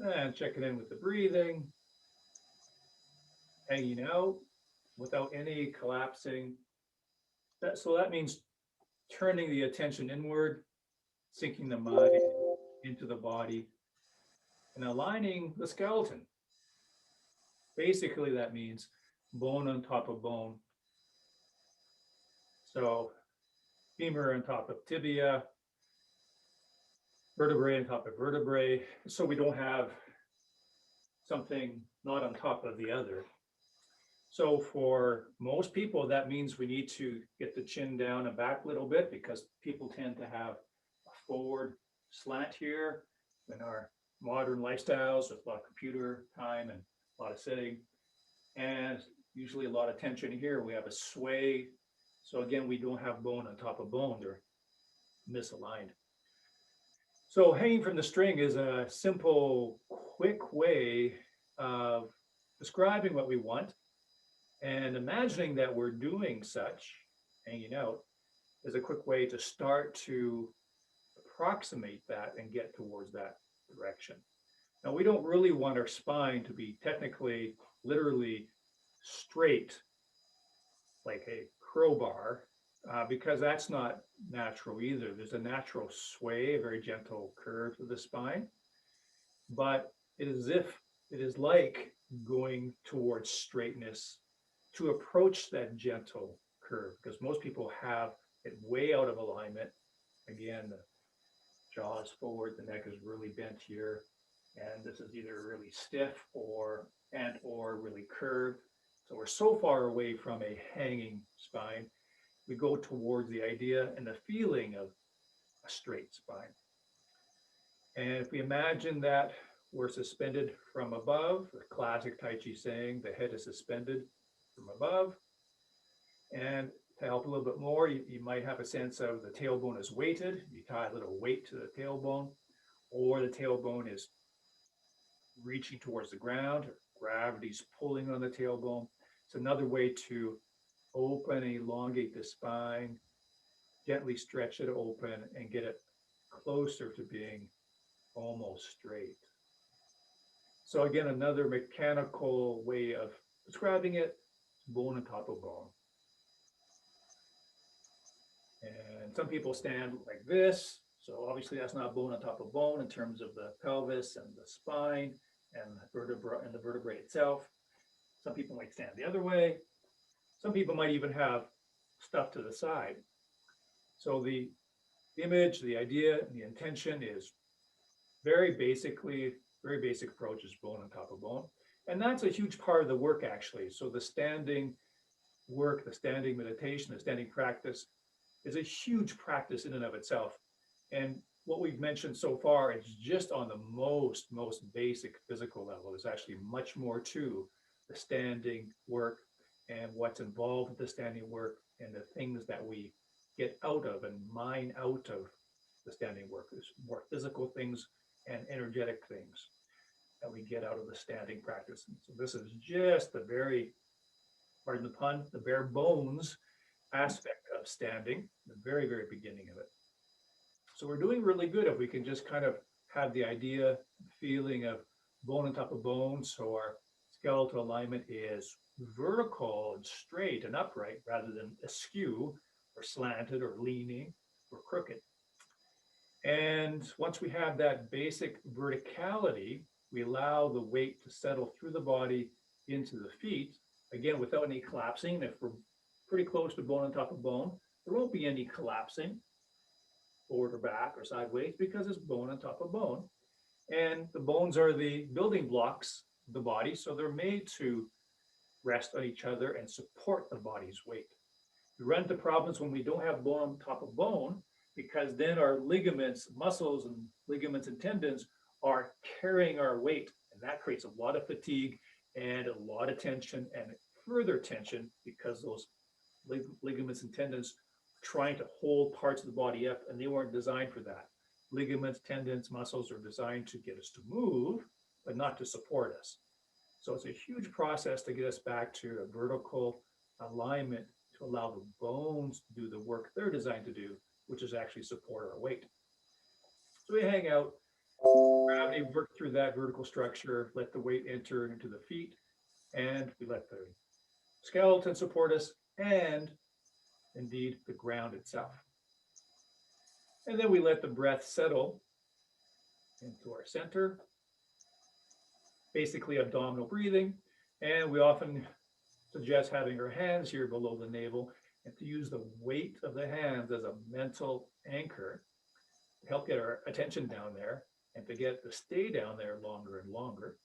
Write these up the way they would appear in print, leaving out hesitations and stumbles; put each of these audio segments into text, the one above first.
And checking in with the breathing, hanging out without any collapsing. So that means turning the attention inward, sinking the mind into the body, and aligning the skeleton. Basically, that means bone on top of bone. So femur on top of tibia, vertebrae on top of vertebrae. So we don't have something not on top of the other. So for most people, that means we need to get the chin down and back a little bit because people tend to have a forward slant here in our modern lifestyles with a lot of computer time and a lot of sitting, and usually a lot of tension here. We have a sway. So again, we don't have bone on top of bone. They're misaligned. So hanging from the string is a simple, quick way of describing what we want and imagining that we're doing such, hanging out, is a quick way to start to approximate that and get towards that direction. Now, we don't really want our spine to be technically, literally straight like a crowbar, because that's not natural either. There's a natural sway, a very gentle curve to the spine, but it is like going towards straightness to approach that gentle curve, because most people have it way out of alignment. Again, the jaw is forward, the neck is really bent here, and this is either really stiff or really curved. So we're so far away from a hanging spine, we go towards the idea and the feeling of a straight spine. And if we imagine that we're suspended from above, the classic Tai Chi saying, the head is suspended from above. And to help a little bit more, you might have a sense of the tailbone is weighted. You tie a little weight to the tailbone, or the tailbone is reaching towards the ground, or gravity's pulling on the tailbone. It's another way to open and elongate the spine, gently stretch it open, and get it closer to being almost straight. So again, another mechanical way of describing it, bone on top of bone. And some people stand like this. So obviously that's not bone on top of bone in terms of the pelvis and the spine and the vertebrae itself. Some people might stand the other way. Some people might even have stuff to the side. So the image, the idea, and the intention is very basic approach is bone on top of bone. And that's a huge part of the work actually. So the standing work, the standing meditation, the standing practice is a huge practice in and of itself. And what we've mentioned so far is just on the most basic physical level. There's actually much more to the standing work and what's involved with the standing work and the things that we get out of and mine out of the standing work. There's more physical things and energetic things that we get out of the standing practice. And so this is just the very, pardon the pun, the bare bones aspect of standing, the very beginning of it. So we're doing really good if we can just kind of have the idea, feeling of bone on top of bone. So our skeletal alignment is vertical and straight and upright rather than askew or slanted or leaning or crooked. And once we have that basic verticality, we allow the weight to settle through the body into the feet, again, without any collapsing. If we're pretty close to bone on top of bone, there won't be any collapsing forward or back or sideways because it's bone on top of bone. And the bones are the building blocks of the body, so they're made to rest on each other and support the body's weight. We run into problems when we don't have bone on top of bone because then our ligaments, muscles, and ligaments and tendons are carrying our weight, and that creates a lot of fatigue and a lot of tension and further tension because those ligaments and tendons are trying to hold parts of the body up, and they weren't designed for that. Ligaments, tendons, muscles are designed to get us to move, but not to support us. So it's a huge process to get us back to a vertical alignment to allow the bones to do the work they're designed to do, which is actually support our weight. So we hang out Gravity worked through that vertical structure, let the weight enter into the feet, and we let the skeleton support us, and indeed the ground itself. And then we let the breath settle into our center, basically abdominal breathing. And we often suggest having our hands here below the navel and to use the weight of the hands as a mental anchor to help get our attention down there and to get to stay down there longer and longer.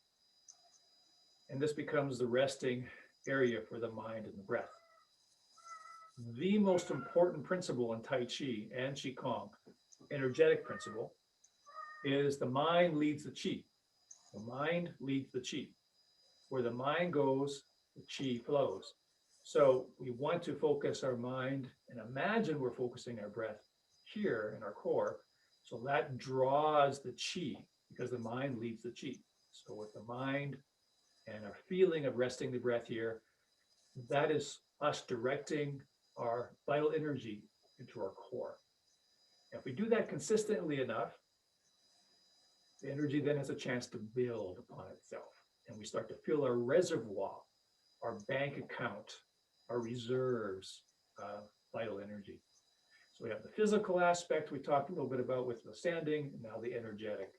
And this becomes the resting area for the mind and the breath. The most important principle in Tai Chi and Qigong, energetic principle, is the mind leads the Qi. The mind leads the Qi. Where the mind goes, the Qi flows. So we want to focus our mind and imagine we're focusing our breath here in our core. So that draws the Qi because the mind leads the Qi. So with the mind and our feeling of resting the breath here, that is us directing our vital energy into our core. If we do that consistently enough, the energy then has a chance to build upon itself. And we start to fill our reservoir, our bank account, our reserves of vital energy. So we have the physical aspect we talked a little bit about with the standing, and now the energetic.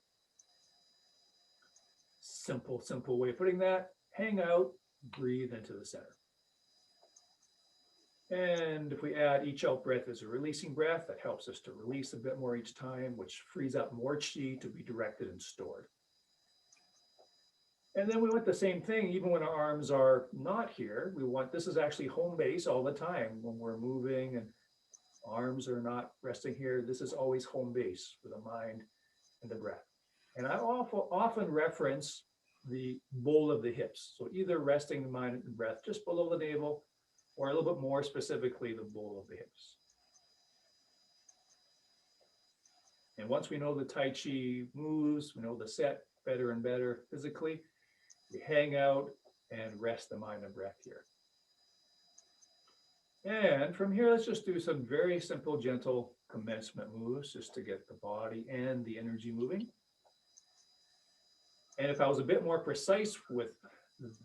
Simple way of putting that, hang out, breathe into the center. And if we add each out breath as a releasing breath, that helps us to release a bit more each time, which frees up more Qi to be directed and stored. And then we want the same thing, even when our arms are not here. We want, this is actually home base all the time when we're moving and arms are not resting here. This is always home base for the mind and the breath. And I often reference the bowl of the hips. So either resting the mind and the breath just below the navel, or a little bit more specifically, the bowl of the hips. And once we know the Tai Chi moves, we know the set better and better physically, we hang out and rest the mind and breath here. And from here, let's just do some very simple, gentle commencement moves just to get the body and the energy moving. And if I was a bit more precise with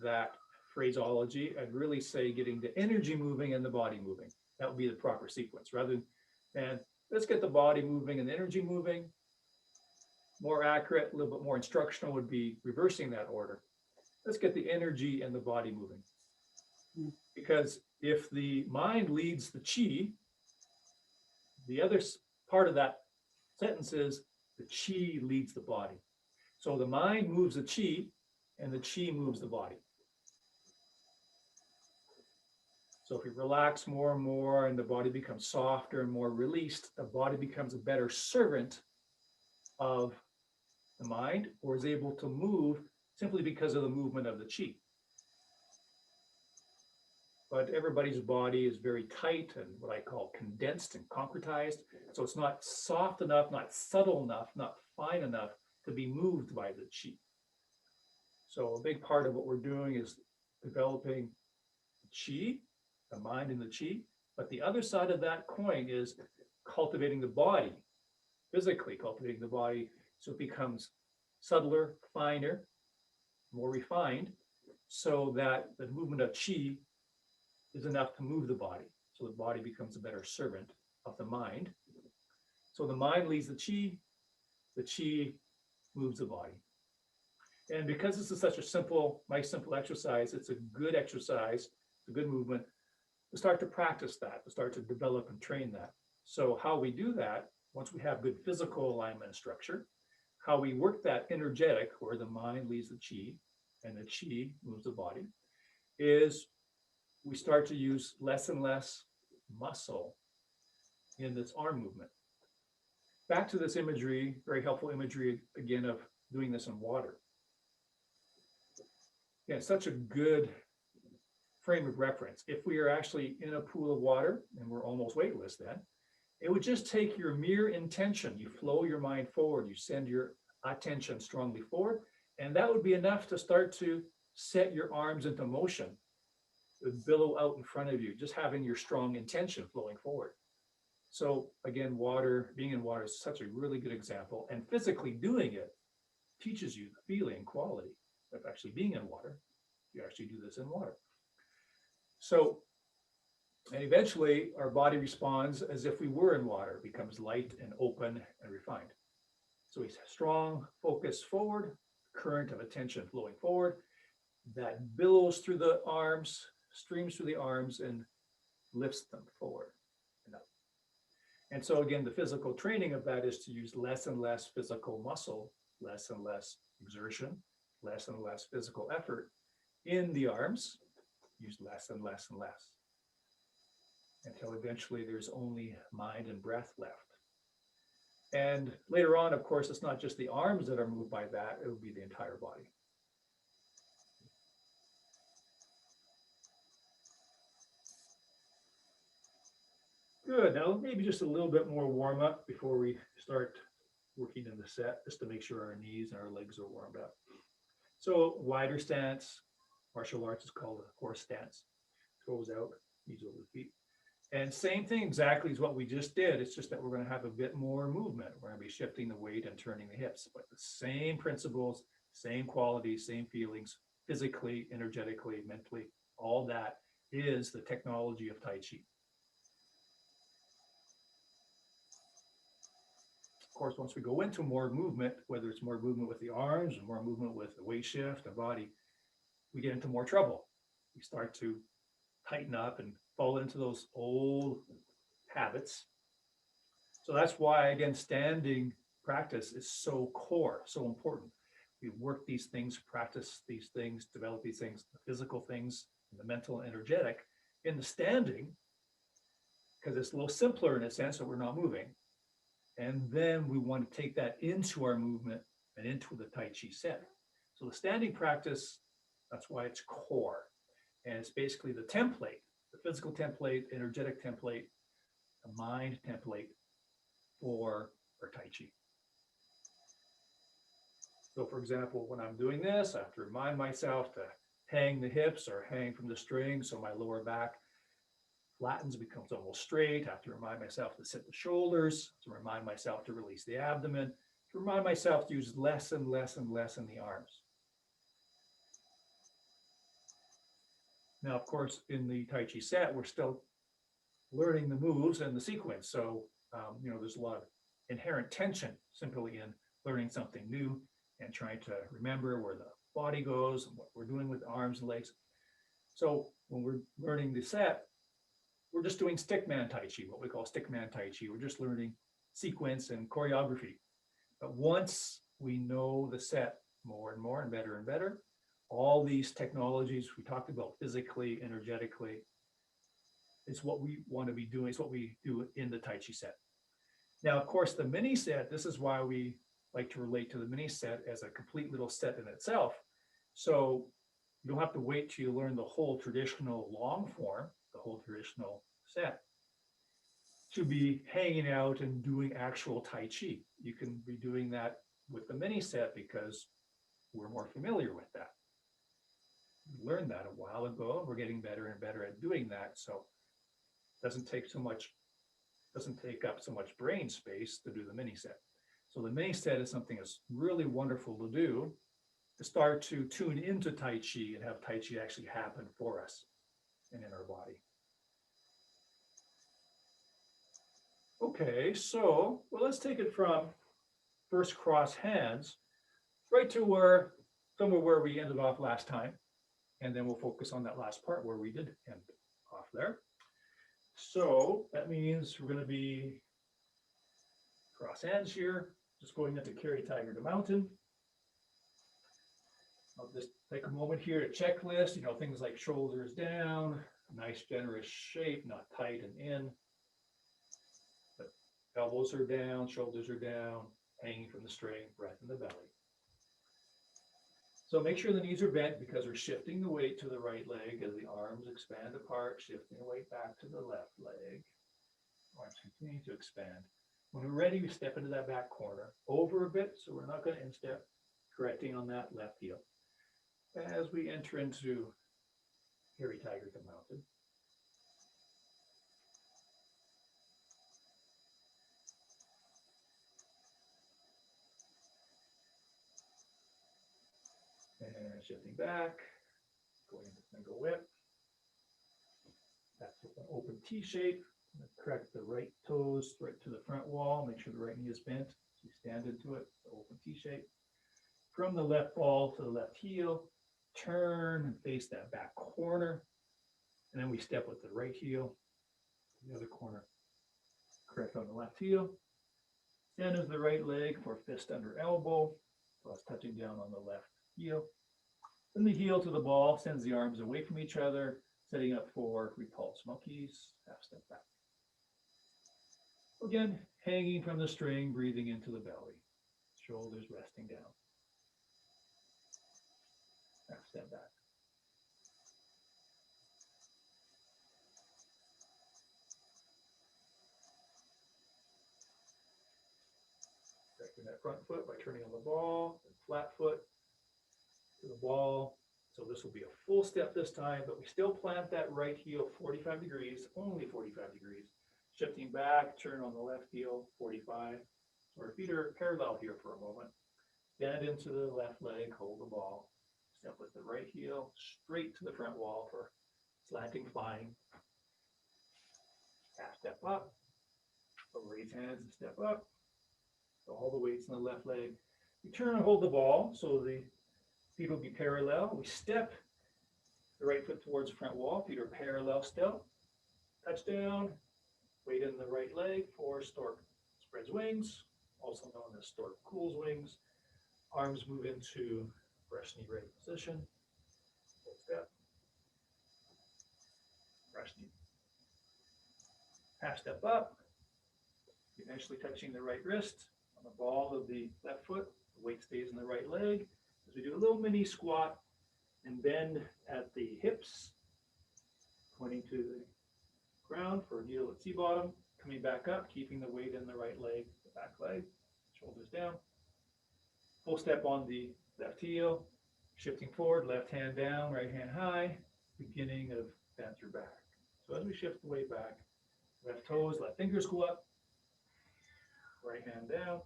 that phraseology, I'd really say getting the energy moving and the body moving. That would be the proper sequence rather than let's get the body moving and the energy moving. More accurate, a little bit more instructional would be reversing that order. Let's get the energy and the body moving. Because if the mind leads the Qi, the other part of that sentence is the Qi leads the body. So the mind moves the Qi and the Qi moves the body. So if we relax more and more and the body becomes softer and more released, the body becomes a better servant of the mind or is able to move simply because of the movement of the Qi. But everybody's body is very tight and what I call condensed and concretized. So it's not soft enough, not subtle enough, not fine enough to be moved by the Qi. So a big part of what we're doing is developing Qi, the mind and the Qi. But the other side of that coin is cultivating the body, physically cultivating the body so it becomes subtler, finer, more refined, so that the movement of Qi is enough to move the body. So the body becomes a better servant of the mind. So the mind leads the Qi moves the body. And because this is such a simple, nice, simple exercise, it's a good exercise, a good movement to start to practice that, to start to develop and train that. So how we do that, once we have good physical alignment and structure, how we work that energetic, where the mind leads the Qi and the Qi moves the body, is we start to use less and less muscle in this arm movement. Back to this imagery, very helpful imagery, again, of doing this in water. Yeah, such a good frame of reference. If we are actually in a pool of water, and we're almost weightless then, it would just take your mere intention. You flow your mind forward, you send your attention strongly forward, and that would be enough to start to set your arms into motion. It would billow out in front of you, just having your strong intention flowing forward. So again, water, being in water is such a really good example, and physically doing it teaches you the feeling quality of actually being in water. You actually do this in water. So, and eventually our body responds as if we were in water, becomes light and open and refined. So we strong focus forward, current of attention flowing forward, that billows through the arms, streams through the arms, and lifts them forward and up. And so again, the physical training of that is to use less and less physical muscle, less and less exertion, less and less physical effort in the arms, use less and less and less, until eventually there's only mind and breath left. And later on, of course, it's not just the arms that are moved by that, it would be the entire body. Good. Now, maybe just a little bit more warm up before we start working in the set, just to make sure our knees and our legs are warmed up. So, wider stance, martial arts is called a horse stance. Toes out, knees over the feet. And same thing exactly as what we just did. It's just that we're going to have a bit more movement. We're going to be shifting the weight and turning the hips, but the same principles, same qualities, same feelings, physically, energetically, mentally, all that is the technology of Tai Chi. Of course, once we go into more movement, whether it's more movement with the arms or more movement with the weight shift, the body, we get into more trouble. We start to tighten up and fall into those old habits. So that's why, again, standing practice is so core, so important. We work these things, practice these things, develop these things, the physical things, the mental and energetic in the standing, because it's a little simpler in a sense that we're not moving. And then we want to take that into our movement and into the Tai Chi set. So the standing practice, that's why it's core. And it's basically the template, the physical template, energetic template, the mind template for Tai Chi. So for example, when I'm doing this, I have to remind myself to hang the hips or hang from the string so my lower back flattens, becomes almost straight. I have to remind myself to sit the shoulders, to remind myself to release the abdomen, to remind myself to use less and less and less in the arms. Now, of course, in the Tai Chi set, we're still learning the moves and the sequence. So, there's a lot of inherent tension simply in learning something new and trying to remember where the body goes and what we're doing with arms and legs. So when we're learning the set, we're just doing stickman Tai Chi, what we call stickman Tai Chi. We're just learning sequence and choreography. But once we know the set more and more and better, all these technologies we talked about physically, energetically, is what we want to be doing. It's what we do in the Tai Chi set. Now, of course, the mini set, this is why we like to relate to the mini set as a complete little set in itself. So you don't have to wait till you learn the whole traditional long form, the whole traditional set, to be hanging out and doing actual Tai Chi. You can be doing that with the mini set because we're more familiar with that. We learned that a while ago, and we're getting better and better at doing that. So it doesn't take up so much brain space to do the mini set. So the mini set is something that's really wonderful to do, to start to tune into Tai Chi and have Tai Chi actually happen for us and in our body. Okay, so let's take it from first cross hands right to somewhere where we ended off last time, and then we'll focus on that last part where we did end off there. So that means we're going to be cross hands here, just going into carry tiger to mountain. I'll just take a moment here to checklist, things like shoulders down, nice generous shape, not tight and in. But elbows are down, shoulders are down, hanging from the string, breath in the belly. So make sure the knees are bent because we're shifting the weight to the right leg as the arms expand apart, shifting the weight back to the left leg. Arms continue to expand. When we're ready, we step into that back corner, over a bit, so we're not going to instep, correcting on that left heel. As we enter into carry tiger to mountain. And shifting back, going into single whip. That's an open T shape. Correct the right toes right to the front wall. Make sure the right knee is bent. So you stand into it, open T shape. From the left ball to the left heel, turn and face that back corner. And then we step with the right heel, the other corner. Correct on the left heel. Stand into the right leg for fist under elbow. So that's touching down on the left heel. Then the heel to the ball sends the arms away from each other, setting up for repulsed monkeys, half step back. Again, hanging from the string, breathing into the belly, shoulders resting down. Half step back. Correcting that front foot by turning on the ball, flat foot to the ball. So this will be a full step this time, but we still plant that right heel 45 degrees, only 45 degrees. Shifting back, turn on the left heel, 45. So our feet are parallel here for a moment. Bend into the left leg, hold the ball. Step with the right heel straight to the front wall for slanting flying. Half step up. So raise hands and step up. So all the weights in the left leg. We turn and hold the ball so the feet will be parallel. We step the right foot towards the front wall. Feet are parallel still. Touchdown. Weight in the right leg for stork spreads wings, also known as stork cools wings. Arms move into fresh knee ready position. Full step. Fresh knee. Half step up. Eventually touching the right wrist on the ball of the left foot. The weight stays in the right leg. As we do a little mini squat and bend at the hips, pointing to the ground for a needle at C-bottom, coming back up, keeping the weight in the right leg, the back leg, shoulders down. Full step on the left heel, shifting forward, left hand down, right hand high, beginning of bend through back. So as we shift the weight back, left toes, left fingers go up, right hand down,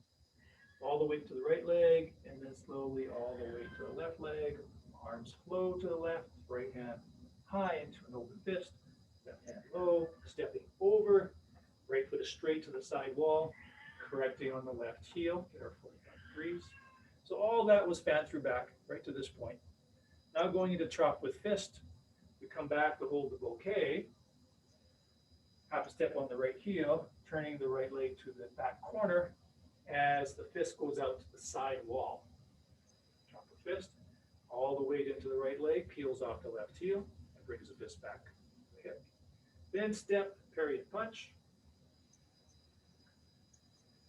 all the way to the right leg, and then slowly all the way to the left leg. Arms flow to the left, right hand high into an open fist, left hand low, stepping over, right foot is straight to the side wall, correcting on the left heel, get our 45 degrees. So all that was fan through back right to this point. Now going into chop with fist, we come back to hold the bouquet, half a step on the right heel, turning the right leg to the back corner as the fist goes out to the side wall. Chop with fist, all the weight into the right leg, peels off the left heel, and brings the fist back to the hip. Then step, parry and punch.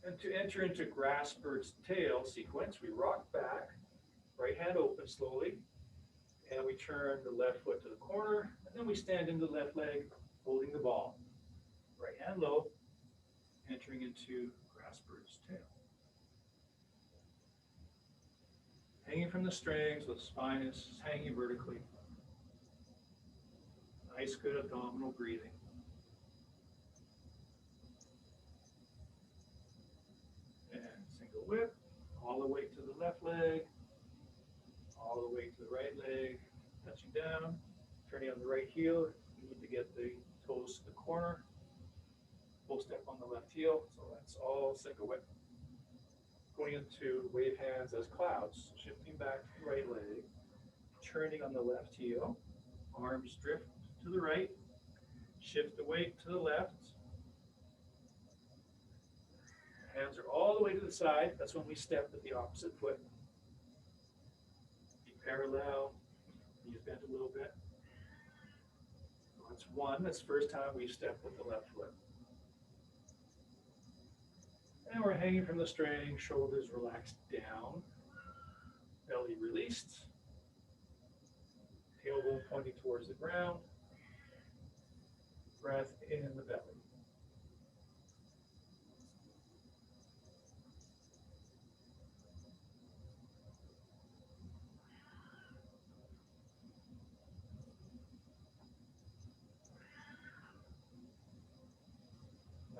And to enter into grass bird's tail sequence, we rock back, right hand open slowly, and we turn the left foot to the corner, and then we stand into the left leg, holding the ball. Right hand low, entering into grass bird's tail. Hanging from the strings, the spine is hanging vertically. Nice, good abdominal breathing. And single whip, all the way to the left leg, all the way to the right leg, touching down, turning on the right heel. You need to get the toes to the corner. Full step on the left heel, so that's all single whip. Going into wave hands as clouds, shifting back to the right leg, turning on the left heel, arms drift to the right, shift the weight to the left. Hands are all the way to the side. That's when we step with the opposite foot. Be parallel, knees bent a little bit. So that's one. That's the first time we step with the left foot. And we're hanging from the string, shoulders relaxed down, belly released, tailbone pointing towards the ground, breath in the belly.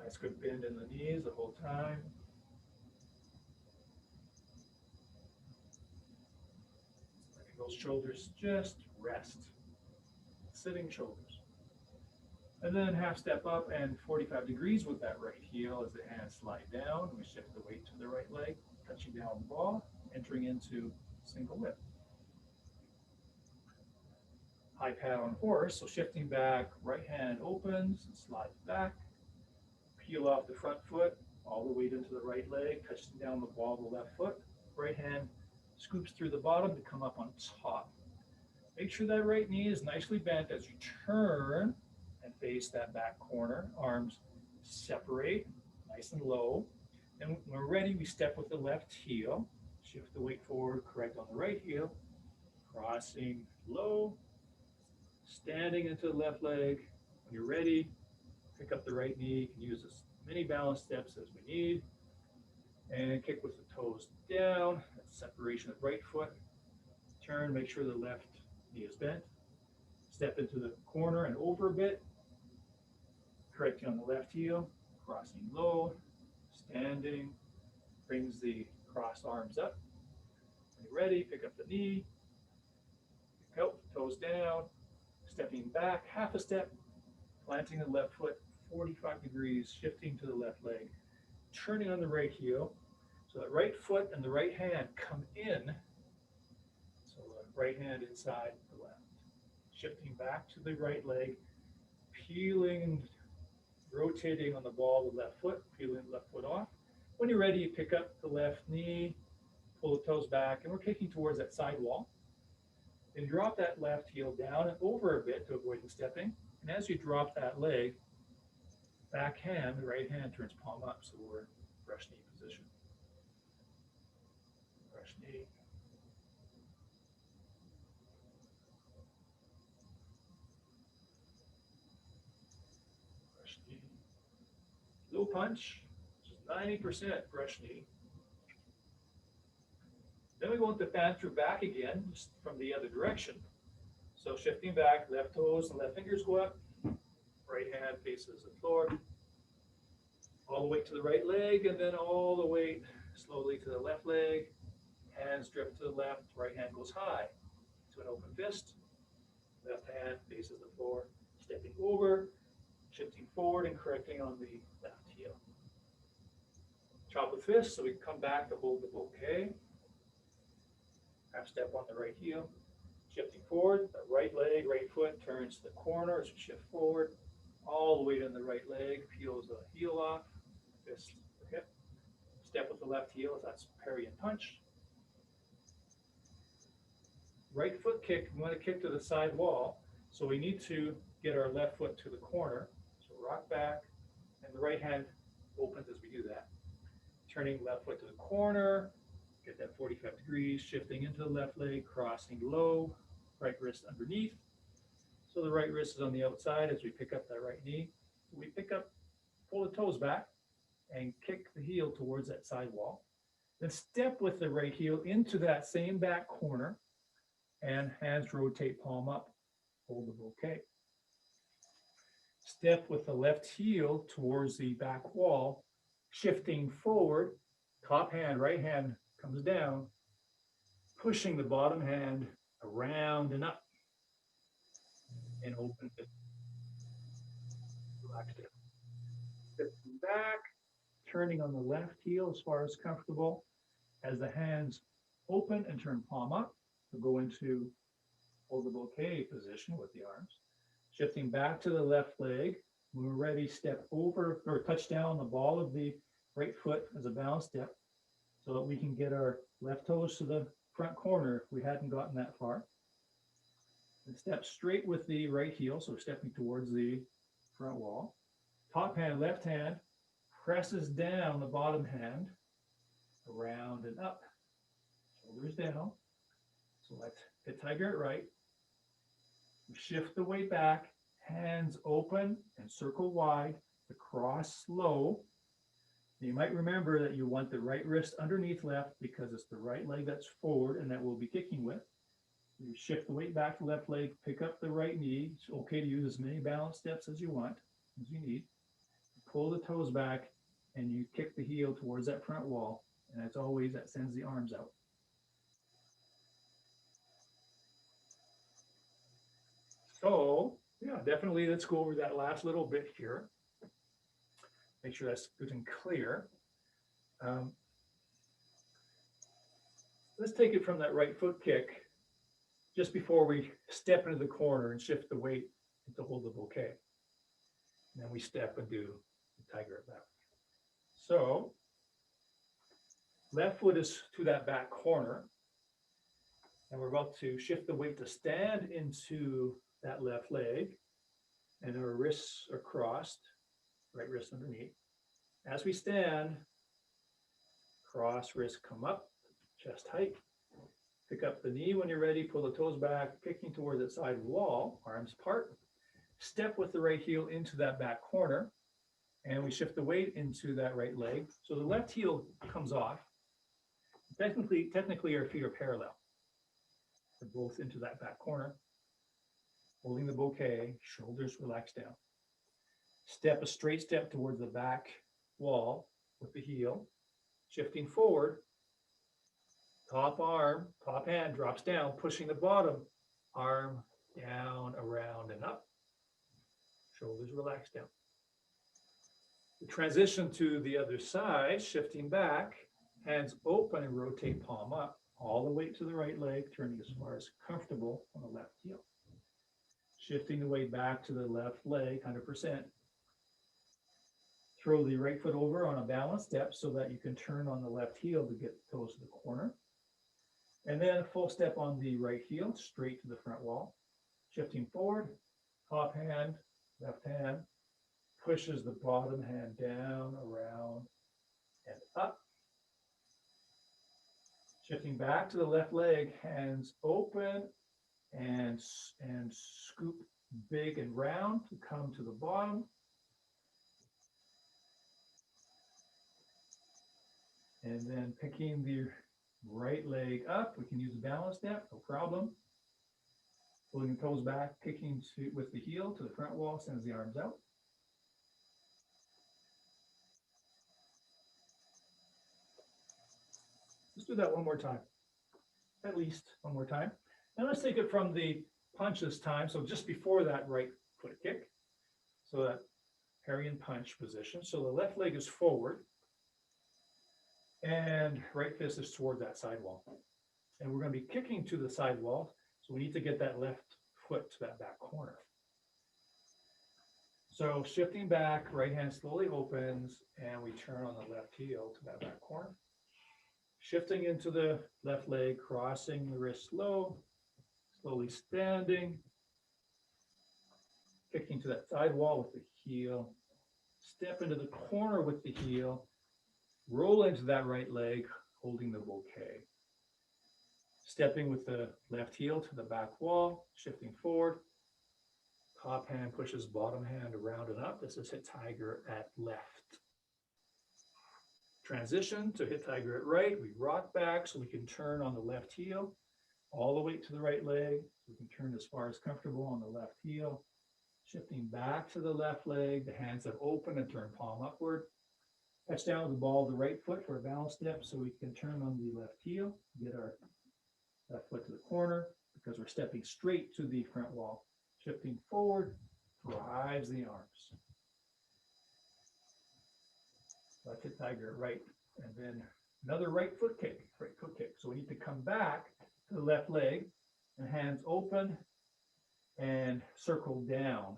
Nice good bend in the knees the whole time. Letting Those shoulders just rest, sitting shoulders. And then half step up and 45 degrees with that right heel as the hands slide down. We shift the weight to the right leg, touching down the ball, entering into single whip. High pad on horse, so shifting back, right hand opens and slides back. Peel off the front foot, all the weight into the right leg, touching down the ball of the left foot. Right hand scoops through the bottom to come up on top. Make sure that right knee is nicely bent as you turn and face that back corner. Arms separate, nice and low. And when we're ready, we step with the left heel. Shift the weight forward, correct on the right heel. Crossing low, standing into the left leg. When you're ready, pick up the right knee. You can use as many balance steps as we need. And kick with the toes down. That's separation of right foot. Turn, make sure the left knee is bent. Step into the corner and over a bit. Correcting on the left heel. Crossing low. Standing. Brings the crossed arms up. When you're ready, pick up the knee. Pick out, toes down. Stepping back half a step. Planting the left foot 45 degrees. Shifting to the left leg. Turning on the right heel. So that right foot and the right hand come in. So the right hand inside the left. Shifting back to the right leg. Peeling, rotating on the ball of the left foot. Peeling the left foot off. When you're ready, you pick up the left knee. Pull the toes back. And we're kicking towards that side wall. Then drop that left heel down and over a bit to avoid the stepping. And as you drop that leg, back hand, the right hand turns palm up. So we're in brush knee position. Brush knee. Brush knee. Low punch, which is 90% brush knee. Then we go into fan through back again, just from the other direction. So shifting back, left toes and left fingers go up. Right hand faces the floor. All the way to the right leg, and then all the way slowly to the left leg. Hands drift to the left, right hand goes high to an open fist. Left hand faces the floor, stepping over, shifting forward and correcting on the left heel. Chop with fist, so we come back to hold the bouquet. Half step on the right heel, shifting forward, the right leg, right foot turns to the corner as we shift forward, all the way to the right leg, peels the heel off, fist the hip. Step with the left heel, that's parry and punch. Right foot kick, we want to kick to the side wall, so we need to get our left foot to the corner. So rock back, and the right hand opens as we do that. Turning left foot to the corner, get that 45 degrees, shifting into the left leg, crossing low, right wrist underneath. So the right wrist is on the outside as we pick up that right knee. So we pick up, pull the toes back, and kick the heel towards that side wall. Then step with the right heel into that same back corner, and hands rotate palm up, hold the bouquet. Step with the left heel towards the back wall, shifting forward, top hand, right hand comes down, pushing the bottom hand around and up, and open it. Relax it. Stepping back, turning on the left heel as far as comfortable, as the hands open and turn palm up to go into hold the bouquet position with the arms. Shifting back to the left leg. When we're ready, step over or touch down the ball of the right foot as a balance step so that we can get our left toes to the front corner if we hadn't gotten that far. And step straight with the right heel, so stepping towards the front wall. Top hand, left hand, presses down the bottom hand, around and up. Shoulders down. Select hit tiger at right. Shift the weight back, hands open and circle wide to cross slow. You might remember that you want the right wrist underneath left because it's the right leg that's forward and that we'll be kicking with. You shift the weight back to left leg, pick up the right knee. It's okay to use as many balance steps as you want, as you need. Pull the toes back and you kick the heel towards that front wall. And as always, that sends the arms out. So, yeah, definitely let's go over that last little bit here. Make sure that's good and clear. Um, let's take it from that right foot kick just before we step into the corner and shift the weight to hold the bouquet. And then we step and do the tiger left. So left foot is to that back corner. And we're about to shift the weight to stand into that left leg. And our wrists are crossed, right wrist underneath. As we stand, cross wrists come up, chest height. Pick up the knee when you're ready, pull the toes back, kicking towards that side wall, arms apart. Step with the right heel into that back corner, and we shift the weight into that right leg. So the left heel comes off. Technically our feet are parallel. They're both into that back corner, holding the bouquet, shoulders relaxed down. Step a straight step towards the back wall with the heel, shifting forward. Top arm, top hand drops down, pushing the bottom arm down, around, and up. Shoulders relaxed down. The transition to the other side, shifting back, hands open and rotate palm up, all the way to the right leg, turning as far as comfortable on the left heel. Shifting the weight back to the left leg, 100%. Throw the right foot over on a balance step so that you can turn on the left heel to get the toes to the corner. And then a full step on the right heel, straight to the front wall. Shifting forward, top hand, left hand, pushes the bottom hand down, around, and up. Shifting back to the left leg, hands open and scoop big and round to come to the bottom. And then picking the right leg up, we can use a balance step, no problem. Pulling the toes back, kicking with the heel to the front wall, sends the arms out. Let's do that one more time, at least one more time. And let's take it from the punch this time. So just before that right foot kick. So that parry and punch position. So the left leg is forward and right fist is toward that sidewall. And we're going to be kicking to the sidewall. So we need to get that left foot to that back corner. So shifting back, right hand slowly opens, and we turn on the left heel to that back corner. Shifting into the left leg, crossing the wrist low, slowly standing, kicking to that side wall with the heel, step into the corner with the heel, roll into that right leg, holding the bouquet. Stepping with the left heel to the back wall, shifting forward. Top hand pushes bottom hand around and up. This is hit tiger at left. Transition to hit tiger at right. We rock back so we can turn on the left heel, all the way to the right leg. We can turn as far as comfortable on the left heel. Shifting back to the left leg, the hands have open and turn palm upward. Touch down with the ball of the right foot for a balance step so we can turn on the left heel, get our left foot to the corner because we're stepping straight to the front wall. Shifting forward, drives the arms. Left hit tiger right, and then another right foot kick, right foot kick. So we need to come back to the left leg and hands open and circle down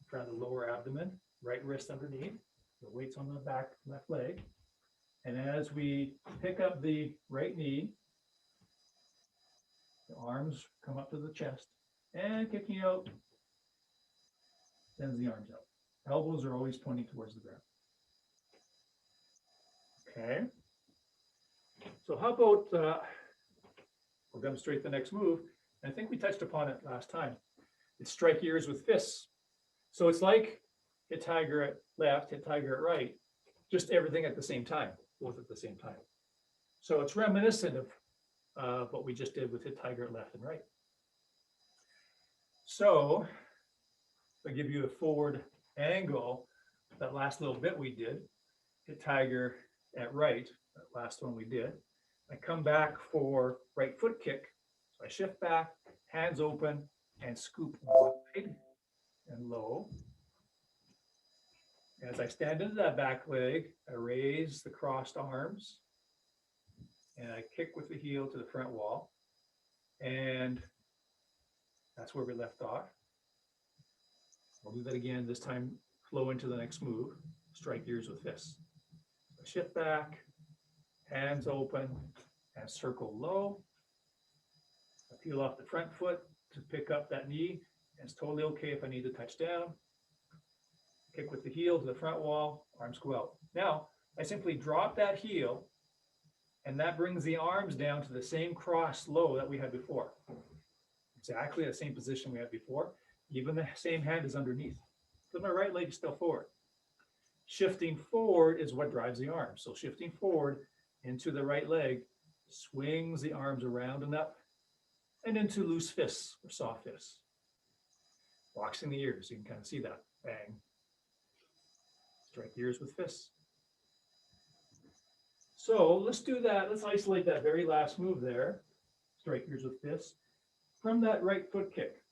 in front of the lower abdomen, right wrist underneath, the weight's on the back left leg. And as we pick up the right knee, the arms come up to the chest and kicking out, sends the arms out. Elbows are always pointing towards the ground. Okay. So how about, we'll demonstrate the next move. I think we touched upon it last time. It's strike ears with fists. So it's like hit tiger at left, hit tiger at right, just everything at the same time, both at the same time. So it's reminiscent of what we just did with hit tiger at left and right. So if I give you a forward angle, that last little bit we did, hit tiger at right, that last one we did. I come back for right foot kick. So I shift back, hands open, and scoop wide and low. As I stand into that back leg, I raise the crossed arms and I kick with the heel to the front wall. And that's where we left off. I'll do that again, this time flow into the next move, strike ears with fists. So shift back, hands open, and circle low. I peel off the front foot to pick up that knee. And it's totally okay if I need to touch down. Kick with the heel to the front wall, arms go out. Now, I simply drop that heel, and that brings the arms down to the same cross low that we had before. Exactly the same position we had before. Even the same hand is underneath. So my right leg is still forward. Shifting forward is what drives the arms. So shifting forward into the right leg swings the arms around and up and into loose fists or soft fists. Boxing the ears, you can kind of see that. Bang. Strike ears with fists. So let's do that. Let's isolate that very last move there. Strike ears with fists from that right foot kick.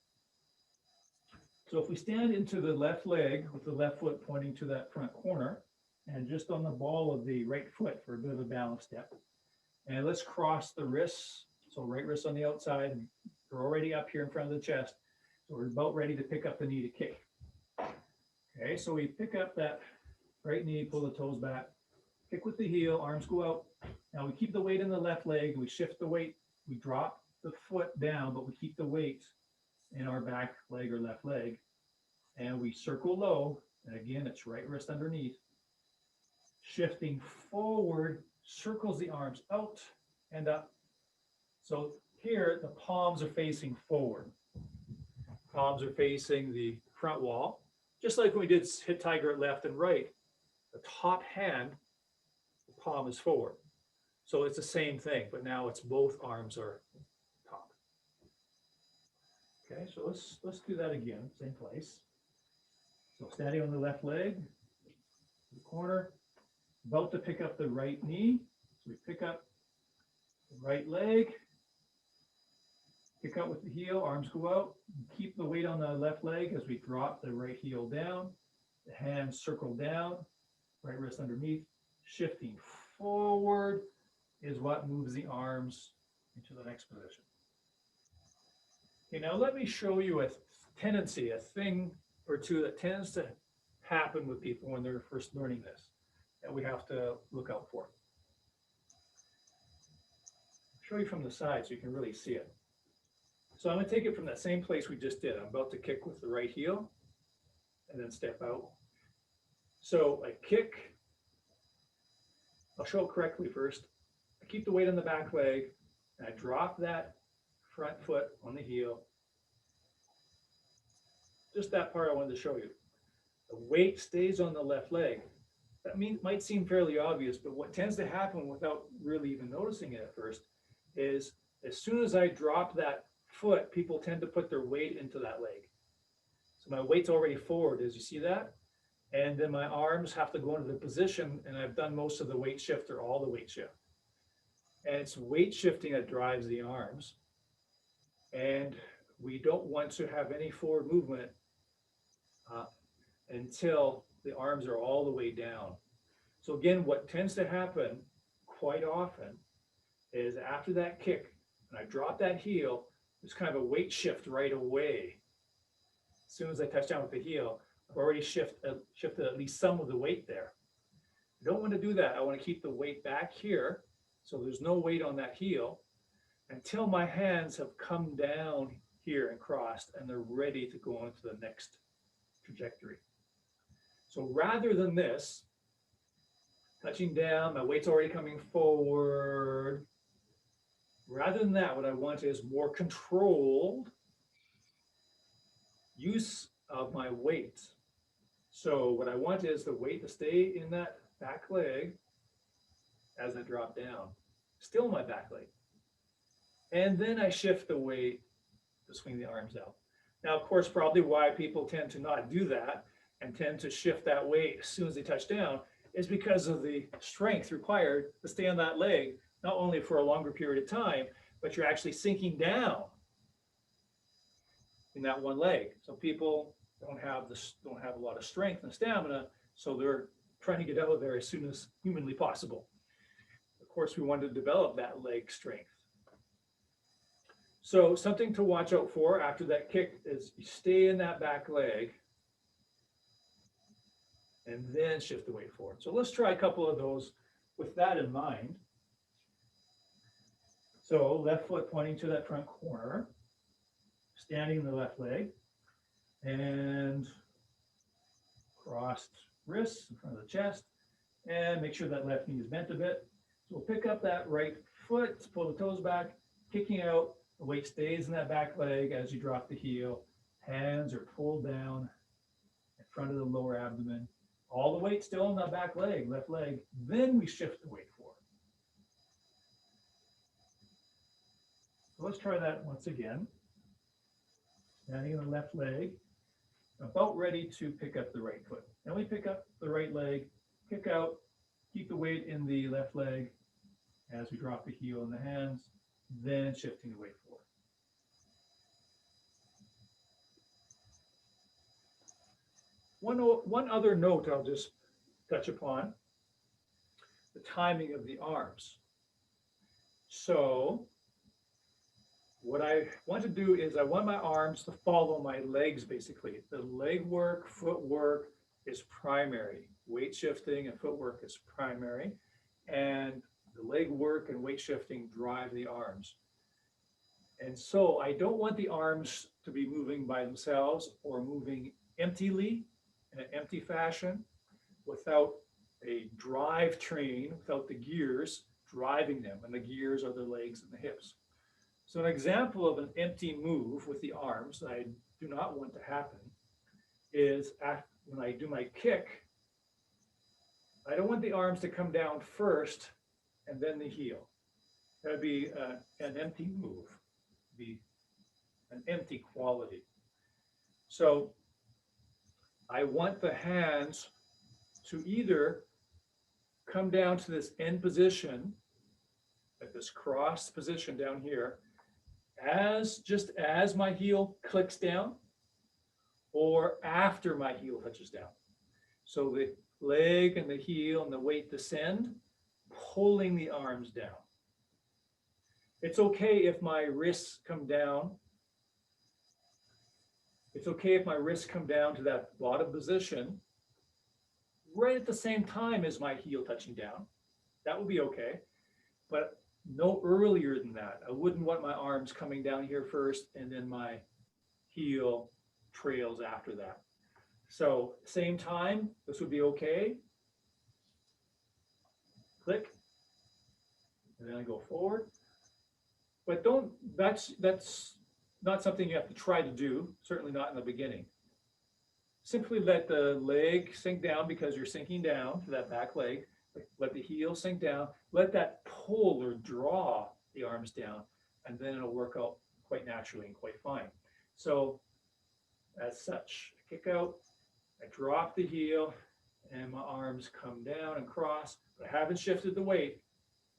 So if we stand into the left leg with the left foot pointing to that front corner and just on the ball of the right foot for a bit of a balance step. And let's cross the wrists. So right wrist on the outside, and we're already up here in front of the chest. So we're about ready to pick up the knee to kick. Okay, so we pick up that right knee, pull the toes back, kick with the heel, arms go out. Now we keep the weight in the left leg, we shift the weight, we drop the foot down, but we keep the weight in our back leg or left leg, and we circle low, and again, it's right wrist underneath. Shifting forward, circles the arms out and up. So here, the palms are facing forward. Palms are facing the front wall. Just like when we did hit tiger at left and right, the top hand, the palm is forward. So it's the same thing, but now it's both arms are top. Okay, so let's do that again, same place. So standing on the left leg, the corner, about to pick up the right knee. So we pick up the right leg, pick up with the heel, arms go out, keep the weight on the left leg as we drop the right heel down, the hands circle down, right wrist underneath, shifting forward is what moves the arms into the next position. Okay, now let me show you a tendency, a thing or two that tends to happen with people when they're first learning this that we have to look out for. I'll show you from the side so you can really see it. So I'm going to take it from that same place we just did. I'm about to kick with the right heel and then step out. So I kick. I'll show it correctly first. I keep the weight on the back leg and I drop that front foot on the heel. Just that part I wanted to show you. The weight stays on the left leg. That might seem fairly obvious, but what tends to happen without really even noticing it at first is as soon as I drop that foot, people tend to put their weight into that leg. So my weight's already forward, as you see that? And then my arms have to go into the position, and I've done most of the weight shift or all the weight shift. And it's weight shifting that drives the arms. And we don't want to have any forward movement until the arms are all the way down. So again, what tends to happen quite often is after that kick, and I drop that heel, there's kind of a weight shift right away. As soon as I touch down with the heel, I've already shifted at least some of the weight there. I don't want to do that. I want to keep the weight back here, so there's no weight on that heel until my hands have come down here and crossed, and they're ready to go on to the next trajectory. So rather than this, touching down, my weight's already coming forward. Rather than that, what I want is more controlled use of my weight. So what I want is the weight to stay in that back leg as I drop down, still my back leg. And then I shift the weight to swing the arms out. Now, of course, probably why people tend to not do that and tend to shift that weight as soon as they touch down is because of the strength required to stay on that leg, not only for a longer period of time, but you're actually sinking down in that one leg. So people don't have a lot of strength and stamina, so they're trying to get out of there as soon as humanly possible. Of course, we want to develop that leg strength. So something to watch out for after that kick is you stay in that back leg and then shift the weight forward. So let's try a couple of those with that in mind. So left foot pointing to that front corner, standing in the left leg, and crossed wrists in front of the chest, and make sure that left knee is bent a bit. So we'll pick up that right foot, pull the toes back, kicking out. The weight stays in that back leg as you drop the heel. Hands are pulled down in front of the lower abdomen. All the weight still in that back leg, left leg. Then we shift the weight forward. So let's try that once again. Standing in the left leg, about ready to pick up the right foot. Then we pick up the right leg, kick out, keep the weight in the left leg as we drop the heel in the hands, then shifting the weight forward. One other note I'll just touch upon, the timing of the arms. So what I want to do is I want my arms to follow my legs, basically. The leg work, footwork is primary. Weight shifting and footwork is primary. And the leg work and weight shifting drive the arms. And so I don't want the arms to be moving by themselves or moving emptily in an empty fashion without a drive train, without the gears driving them. And the gears are the legs and the hips. So an example of an empty move with the arms that I do not want to happen is when I do my kick, I don't want the arms to come down first and then the heel. That would be an empty move, be an empty quality. So I want the hands to either come down to this end position, at this crossed position down here, just as my heel clicks down, or after my heel touches down. So the leg and the heel and the weight descend, pulling the arms down. It's okay if my wrists come down. It's okay if my wrists come down to that bottom position right at the same time as my heel touching down. That would be okay, but no earlier than that. I wouldn't want my arms coming down here first and then my heel trails after that. So same time, this would be okay. Click, and then I go forward. But that's not something you have to try to do, certainly not in the beginning. Simply let the leg sink down because you're sinking down to that back leg. Let the heel sink down. Let that pull or draw the arms down, and then it'll work out quite naturally and quite fine. So as such, I kick out, I drop the heel, and my arms come down and cross, but I haven't shifted the weight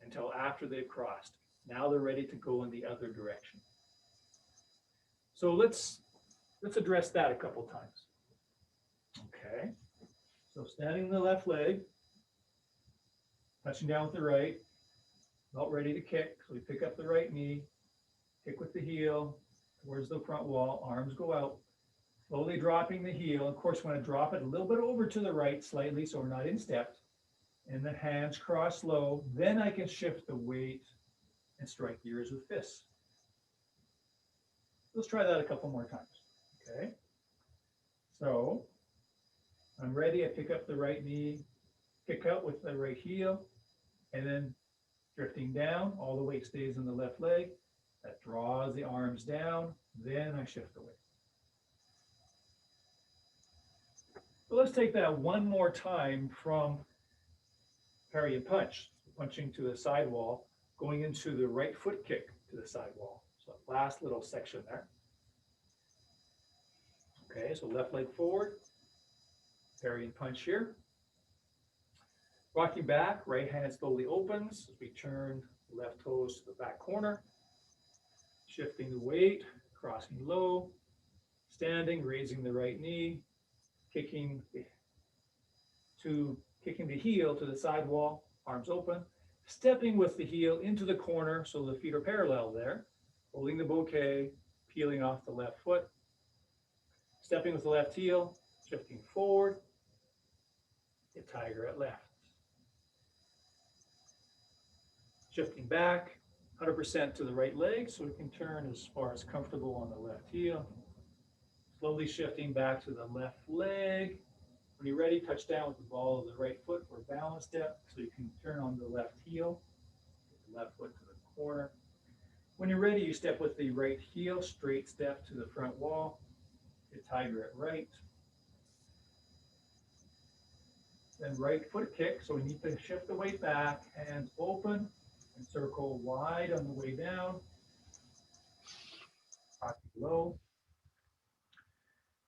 until after they've crossed. Now they're ready to go in the other direction. So let's address that a couple times. Okay, so standing in the left leg, touching down with the right, about ready to kick. So we pick up the right knee, kick with the heel towards the front wall, arms go out, slowly dropping the heel. Of course, we want to drop it a little bit over to the right slightly so we're not in step. And the hands cross low. Then I can shift the weight and strike gears with fists. Let's try that a couple more times. Okay. So I'm ready. I pick up the right knee, kick out with the right heel, and then drifting down. All the weight stays in the left leg. That draws the arms down. Then I shift the weight. So let's take that one more time from parry and punch, punching to the side wall, going into the right foot kick to the side wall. So last little section there. Okay, so left leg forward, parry and punch here. Rocking back, right hand slowly opens as we turn left toes to the back corner. shifting the weight, crossing low, standing, raising the right knee, kicking the heel to the side wall, arms open, stepping with the heel into the corner so the feet are parallel there, holding the bouquet, peeling off the left foot, stepping with the left heel, shifting forward, hit tiger at left. Shifting back, 100% to the right leg so we can turn as far as comfortable on the left heel. Slowly shifting back to the left leg. When you're ready, touch down with the ball of the right foot for a balance step so you can turn on the left heel, the left foot to the corner. When you're ready, you step with the right heel, straight step to the front wall, hit tiger at right. Then right foot kick, so we need to shift the weight back, hands open, and circle wide on the way down. Rocking low.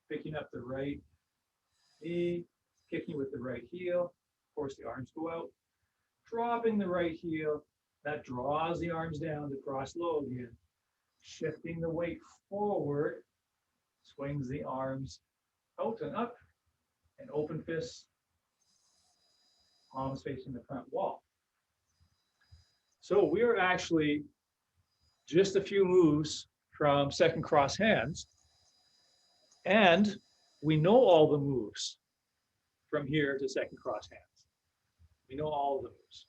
Picking up the right knee, kicking with the right heel. Of course, the arms go out. Dropping the right heel. That draws the arms down to cross low again. Shifting the weight forward, swings the arms out and up, and open fists, palms facing the front wall. So we are actually just a few moves from second cross hands, and we know all the moves from here to second cross hands. We know all of the moves.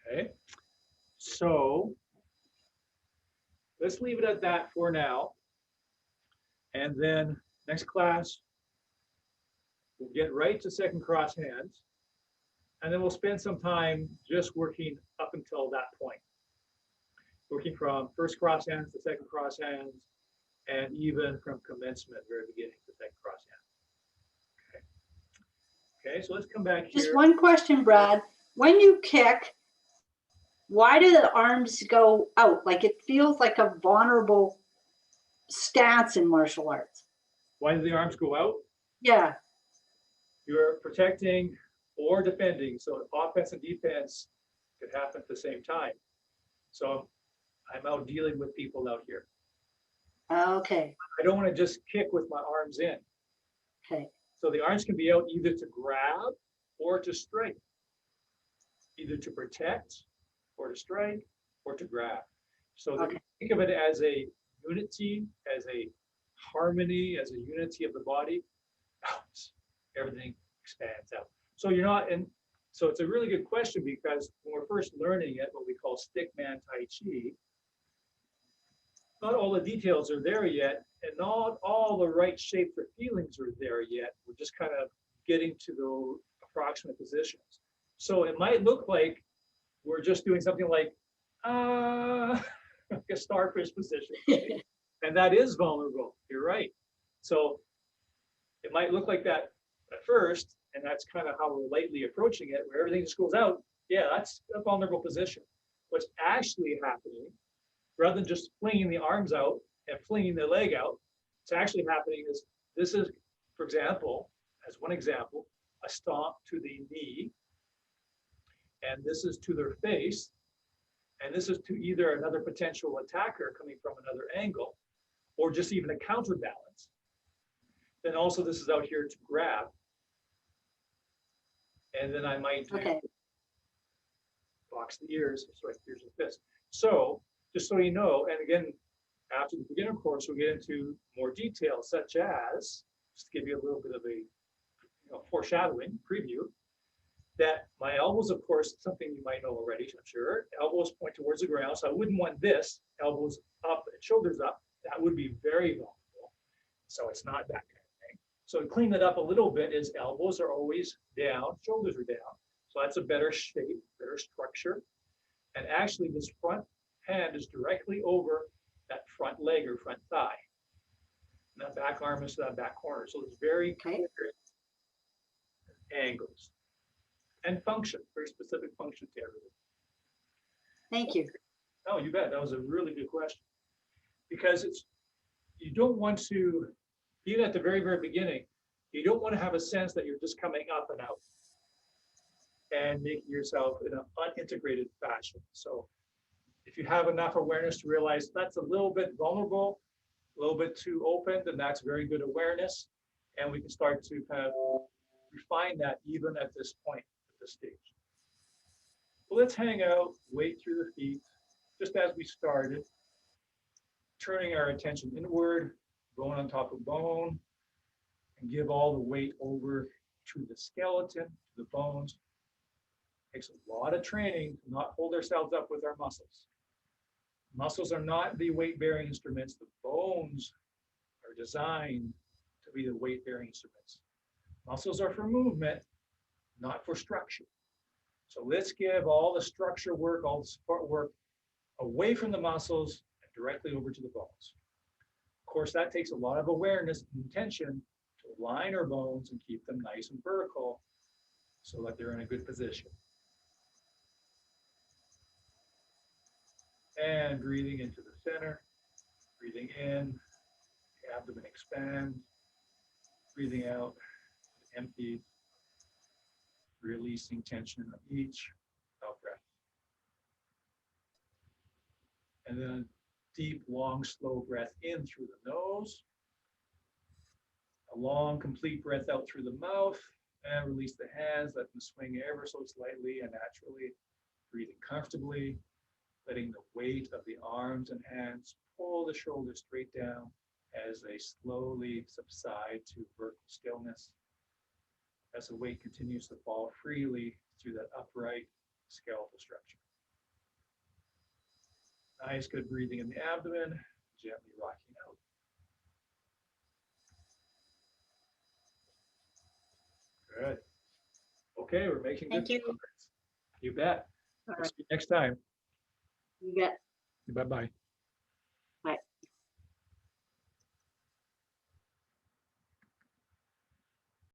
Okay, so let's leave it at that for now. And then next class, we'll get right to second cross hands. And then we'll spend some time just working up until that point. Working from first cross hands to second cross hands, and even from commencement, very beginning to second cross hands. Okay. Okay, so let's come back here. Just one question, Brad. When you kick, why do the arms go out? Like it feels like a vulnerable stance in martial arts. Why do the arms go out? Yeah. You're protecting or defending. So offense and defense could happen at the same time. So I'm out dealing with people out here. Okay. I don't want to just kick with my arms in. Okay. So the arms can be out either to grab or to strike. Either to protect or to strike or to grab. So okay. Think of it as a unity, as a harmony, as a unity of the body. Everything expands out. So you're not in, so it's a really good question because when we're first learning it, what we call stickman Tai Chi, not all the details are there yet, and not all the right shapes or feelings are there yet. We're just kind of getting to the approximate positions. So it might look like we're just doing something like a starfish position, right? And that is vulnerable. You're right. So it might look like that at first, and that's kind of how we're lightly approaching it, where everything just goes out. Yeah, that's a vulnerable position. What's actually happening, rather than just flinging the arms out and flinging the leg out, what's actually happening is this is, for example, as one example, a stomp to the knee, and this is to their face, and this is to either another potential attacker coming from another angle, or just even a counterbalance. Then also this is out here to grab. And then I might box the ears, sorry, ears and fists. So just so you know, and again, after the beginner course, we'll get into more detail, such as, just to give you a little bit of a foreshadowing, preview, that my elbows, of course, something you might know already, I'm sure. Elbows point towards the ground, so I wouldn't want this, elbows up and shoulders up. That would be very vulnerable. So it's not that kind of thing. So to clean it up a little bit is elbows are always down, shoulders are down. So that's a better shape, better structure. And actually this front hand is directly over that front leg or front thigh. And that back arm is to that back corner. So it's very clear angles. And function, very specific function to everything. Thank you. Oh, you bet. That was a really good question. Because you don't want to, even at the very, very beginning, you don't want to have a sense that you're just coming up and out and making yourself in an unintegrated fashion. So If you have enough awareness to realize that's a little bit vulnerable, a little bit too open, then that's very good awareness. And we can start to kind of refine that even at this point, at this stage. So let's hang out, weight through the feet, just as we started, turning our attention inward, bone on top of bone, and give all the weight over to the skeleton, to the bones. It takes a lot of training to not hold ourselves up with our muscles. Muscles are not the weight-bearing instruments. The bones are designed to be the weight-bearing instruments. Muscles are for movement, not for structure. So let's give all the structure work, all the support work away from the muscles and directly over to the bones. Of course, that takes a lot of awareness and intention to align our bones and keep them nice and vertical so that they're in a good position. And breathing into the center, breathing in, the abdomen expands, breathing out, empty, releasing tension on each out breath. And then deep, long, slow breath in through the nose, a long, complete breath out through the mouth, and release the hands, let them swing ever so slightly and naturally, breathing comfortably, letting the weight of the arms and hands pull the shoulders straight down as they slowly subside to vertical stillness, as the weight continues to fall freely through that upright skeletal structure. Nice, good breathing in the abdomen, gently rocking out. Good. Okay, we're making good Thank you. progress. You bet. All We'll right. see you next time. You bet. Bye-bye.